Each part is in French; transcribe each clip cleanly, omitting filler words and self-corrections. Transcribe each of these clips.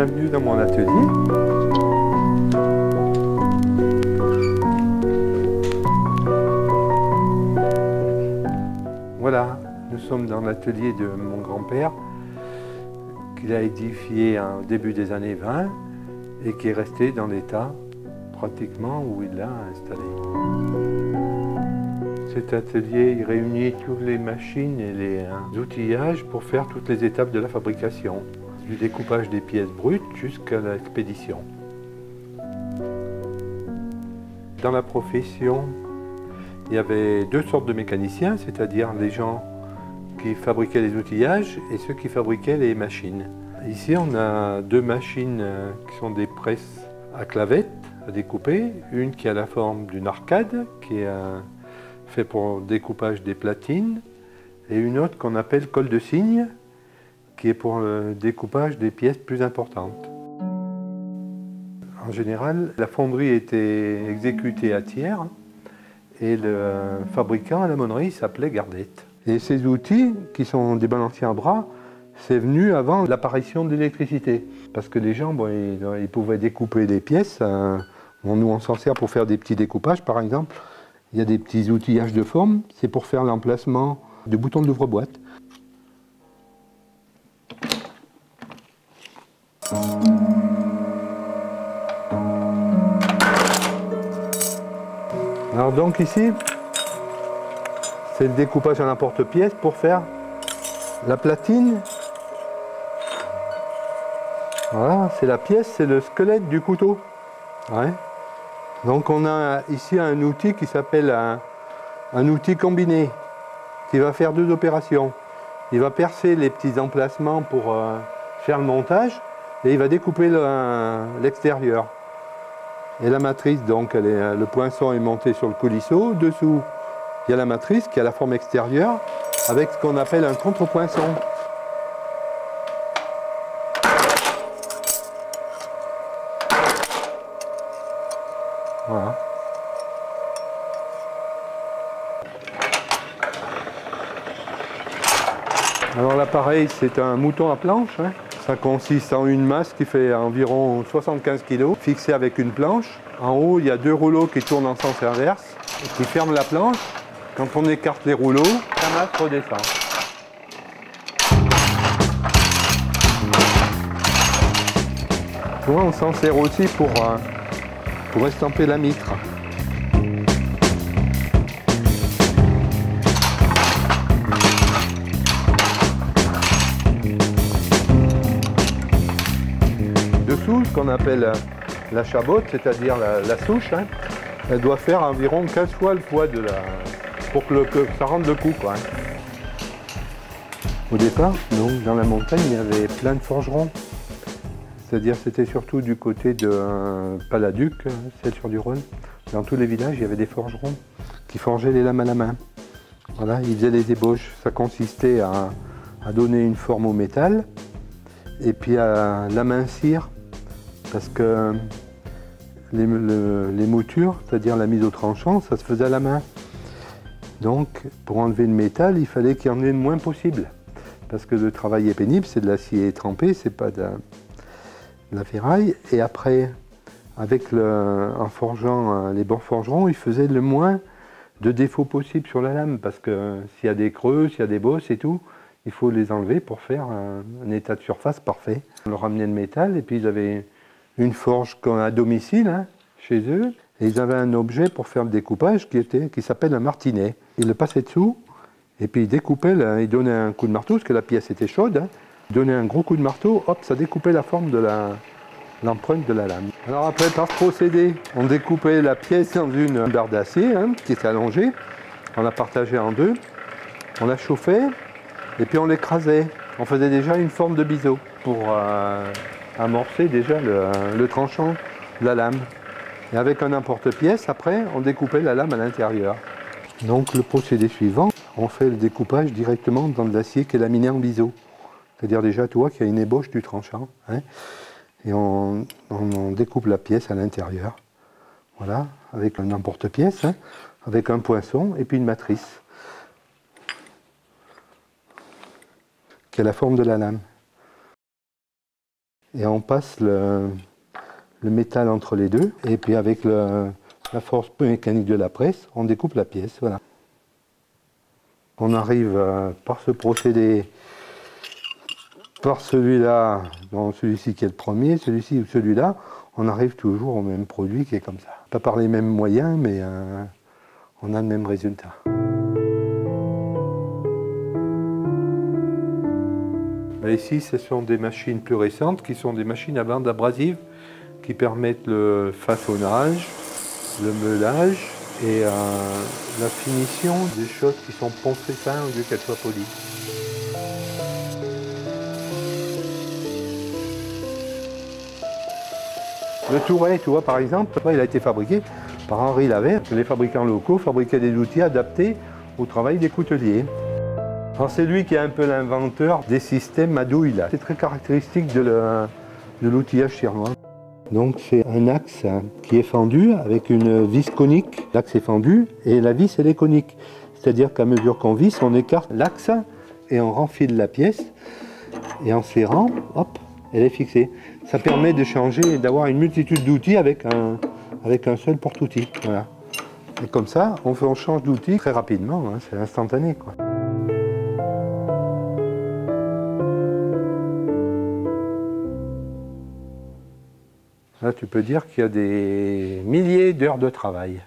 Bienvenue dans mon atelier. Voilà, nous sommes dans l'atelier de mon grand-père, qu'il a édifié au début des années 20 et qui est resté dans l'état pratiquement où il l'a installé. Cet atelier il réunit toutes les machines et les outillages pour faire toutes les étapes de la fabrication, du découpage des pièces brutes jusqu'à l'expédition. Dans la profession, il y avait deux sortes de mécaniciens, c'est-à-dire les gens qui fabriquaient les outillages et ceux qui fabriquaient les machines. Ici, on a deux machines qui sont des presses à clavettes à découper, une qui a la forme d'une arcade, qui est fait pour le découpage des platines, et une autre qu'on appelle colle de cygne, qui est pour le découpage des pièces plus importantes. En général, la fonderie était exécutée à Thiers et le fabricant à la monnerie s'appelait Gardette. Et ces outils, qui sont des balanciers à bras, c'est venu avant l'apparition de l'électricité. Parce que les gens, ils pouvaient découper des pièces. Nous, on s'en sert pour faire des petits découpages, par exemple. Il y a des petits outillages de forme, c'est pour faire l'emplacement de boutons d'ouvre-boîte. Alors donc ici, c'est le découpage à l'emporte-pièce pour faire la platine. Voilà, c'est la pièce, c'est le squelette du couteau. Ouais. Donc on a ici un outil qui s'appelle un outil combiné, qui va faire deux opérations. Il va percer les petits emplacements pour faire le montage et il va découper l'extérieur. Et la matrice, donc le poinçon est monté sur le coulisseau. Dessous, il y a la matrice qui a la forme extérieure avec ce qu'on appelle un contre-poinçon. Voilà. Alors l'appareil, c'est un mouton à planche. Hein. Ça consiste en une masse qui fait environ 75 kg, fixée avec une planche. En haut, il y a deux rouleaux qui tournent en sens inverse, qui ferment la planche. Quand on écarte les rouleaux, la masse redescend. Souvent, on s'en sert aussi pour estamper la mitre. Dessous, ce qu'on appelle la chabotte, c'est-à-dire la souche, hein, elle doit faire environ 15 fois le poids pour que ça rende le coup, quoi, hein. Au départ, donc, dans la montagne, il y avait plein de forgerons. C'est-à-dire c'était surtout du côté de Paladuc, Celles-sur-du-Rhône. Dans tous les villages, il y avait des forgerons qui forgeaient les lames à la main. Voilà, ils faisaient les ébauches. Ça consistait à donner une forme au métal et puis à l'amincir parce que les moutures, c'est-à-dire la mise au tranchant, ça se faisait à la main. Donc, pour enlever le métal, il fallait qu'il y en ait le moins possible. Parce que le travail est pénible, c'est de l'acier trempé, c'est pas de la ferraille. Et après, en forgeant les bons forgerons, ils faisaient le moins de défauts possible sur la lame. Parce que s'il y a des creux, s'il y a des bosses et tout, il faut les enlever pour faire un état de surface parfait. On leur ramenait le métal et puis ils avaient une forge à domicile, hein, chez eux. Et ils avaient un objet pour faire le découpage qui s'appelle un martinet. Ils le passaient dessous et puis ils découpaient, ils donnaient un coup de marteau parce que la pièce était chaude. Hein. Ils donnaient un gros coup de marteau, hop, ça découpait la forme de l'empreinte de la lame. Alors après, par ce procédé, on découpait la pièce dans une barre d'acier, hein, qui était allongée. On la partageait en deux. On la chauffait et puis on l'écrasait. On faisait déjà une forme de biseau pour amorcer déjà le tranchant de la lame. Et avec un emporte-pièce, après, on découpait la lame à l'intérieur. Donc le procédé suivant, on fait le découpage directement dans de l'acier qui est laminé en biseau. C'est-à-dire déjà, tu vois qu'il y a une ébauche du tranchant. Hein, et on découpe la pièce à l'intérieur. Voilà, avec un emporte-pièce, hein, avec un poinçon et puis une matrice. Qui a la forme de la lame. et on passe le métal entre les deux, et puis avec la force mécanique de la presse, on découpe la pièce. Voilà. On arrive par ce procédé, par celui-là, dans celui-ci qui est le premier, celui-ci ou celui-là, on arrive toujours au même produit qui est comme ça. Pas par les mêmes moyens, mais on a le même résultat. Ici, ce sont des machines plus récentes qui sont des machines à bande abrasive qui permettent le façonnage, le meulage et la finition des choses qui sont poncées fin au lieu qu'elles soient polies. Le Touret, tu vois, par exemple, il a été fabriqué par Henri Lavert. Les fabricants locaux fabriquaient des outils adaptés au travail des couteliers. C'est lui qui est un peu l'inventeur des systèmes à douille. C'est très caractéristique de l'outillage chinois. Donc c'est un axe qui est fendu avec une vis conique. L'axe est fendu et la vis elle est conique. C'est-à-dire qu'à mesure qu'on visse, on écarte l'axe et on renfile la pièce. Et en serrant, hop, elle est fixée. Ça permet de changer et d'avoir une multitude d'outils avec un seul porte-outil. Voilà. Et comme ça, on change d'outil très rapidement, hein, c'est instantané, quoi. Là, tu peux dire qu'il y a des milliers d'heures de travail,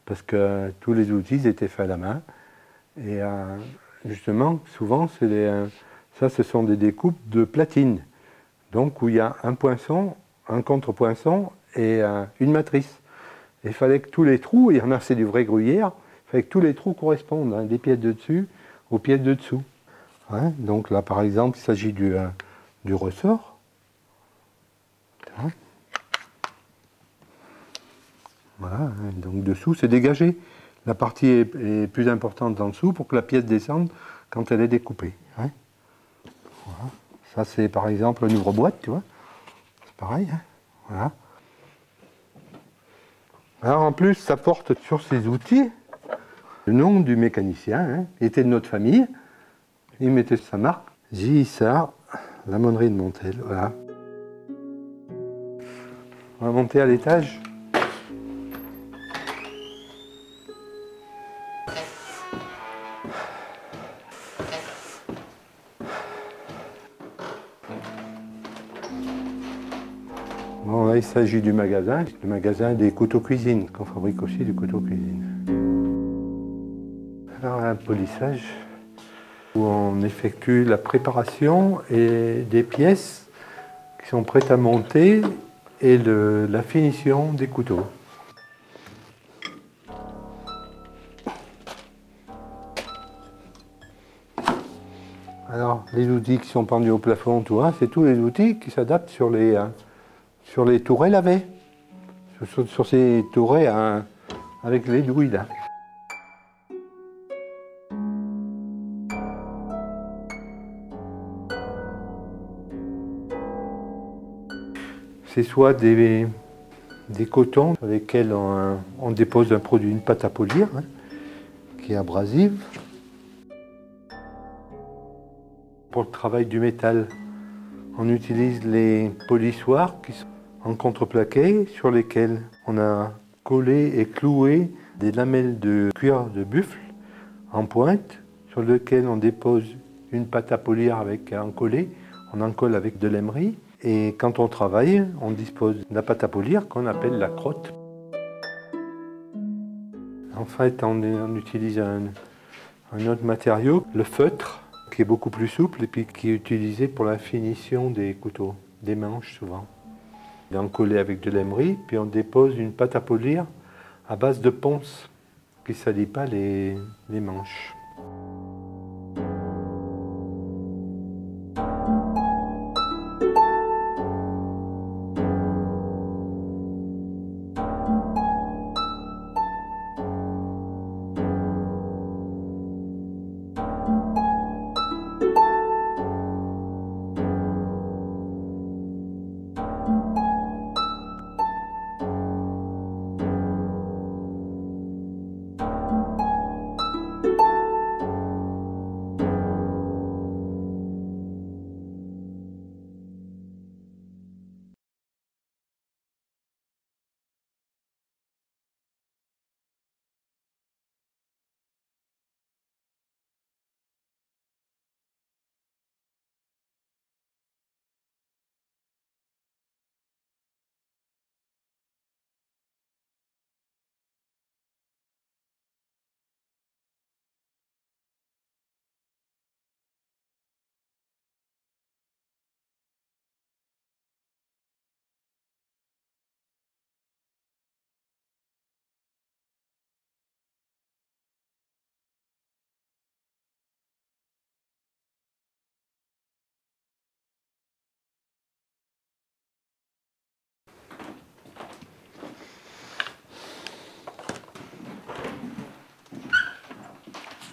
parce que tous les outils étaient faits à la main. Et justement, souvent, ça, ce sont des découpes de platine, donc où il y a un poinçon, un contre-poinçon et une matrice. Et il fallait que tous les trous, il y en a, c'est du vrai gruyère, il fallait que tous les trous correspondent, hein, des pièces de dessus aux pièces de dessous. Ouais, donc là, par exemple, il s'agit du ressort. Hein. Voilà, donc dessous c'est dégagé. La partie est plus importante en dessous pour que la pièce descende quand elle est découpée. Hein. Voilà. Ça c'est par exemple un ouvre-boîte, tu vois. C'est pareil. Hein. Voilà. Alors en plus ça porte sur ces outils le nom du mécanicien. Hein. Il était de notre famille. Il mettait sa marque. J. Issard, la monnerie de Montel. Voilà. On va monter à l'étage. Bon, là, il s'agit du magasin des couteaux cuisine, qu'on fabrique aussi du couteau cuisine. Alors, un polissage où on effectue la préparation et des pièces qui sont prêtes à monter et la finition des couteaux. Alors, les outils qui sont pendus au plafond, tout, hein, c'est tous les outils qui s'adaptent sur les tourets lavés, sur ces tourets avec les douilles là. C'est soit des cotons sur lesquels on dépose un produit, une pâte à polir, hein, qui est abrasive. Pour le travail du métal, on utilise les polissoirs qui sont en contreplaqué sur lesquels on a collé et cloué des lamelles de cuir de buffle en pointe sur lesquelles on dépose une pâte à polir avec un collet, on en colle avec de l'émery et quand on travaille, on dispose de la pâte à polir qu'on appelle la crotte. En fait, on utilise un autre matériau, le feutre, qui est beaucoup plus souple et puis qui est utilisé pour la finition des couteaux, des manches souvent. Il est encollé avec de l'émery, puis on dépose une pâte à polir à base de ponce qui ne salit pas les manches.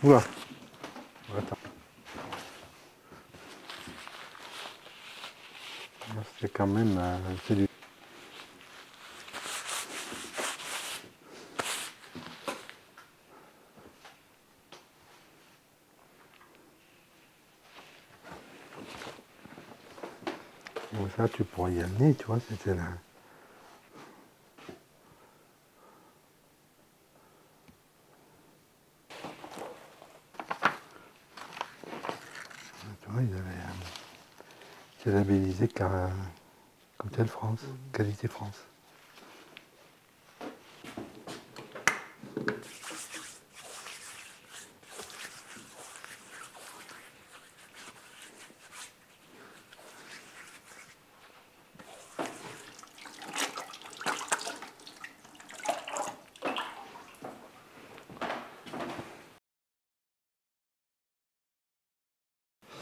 Oula. Attends. C'est quand même... c'est du... Bon, ça, tu pourrais y amener, tu vois, c'était là. Tu vois, ils avaient... c'est labellisé comme tel France, qualité France.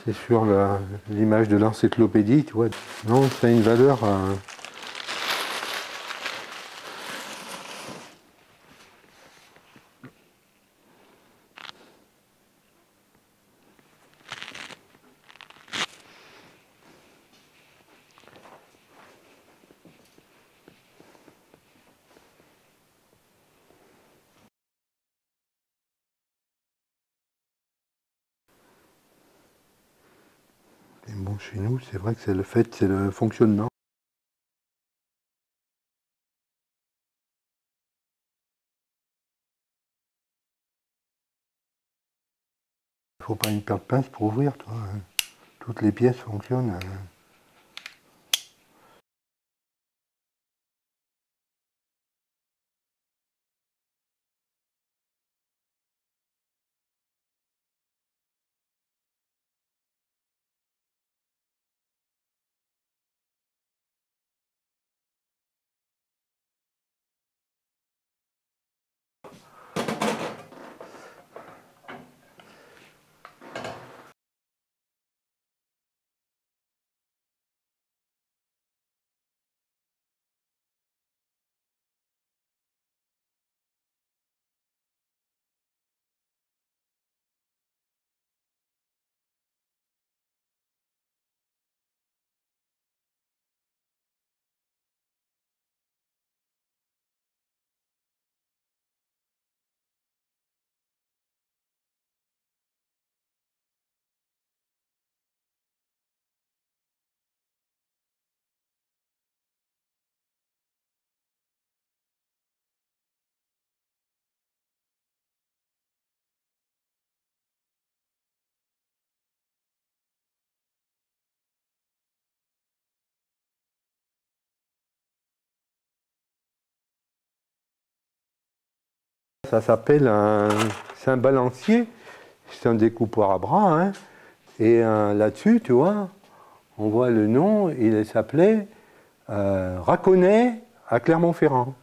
C'est sur l'image de l'encyclopédie, tu vois. Non, ça a une valeur... Et bon, chez nous, c'est vrai que c'est le fait, c'est le fonctionnement. Il ne faut pas une paire de pinces pour ouvrir, toi. Toutes les pièces fonctionnent. Ça s'appelle c'est un balancier, c'est un découpoir à bras, hein. Et là-dessus, tu vois, on voit le nom, il s'appelait Raconnet à Clermont-Ferrand.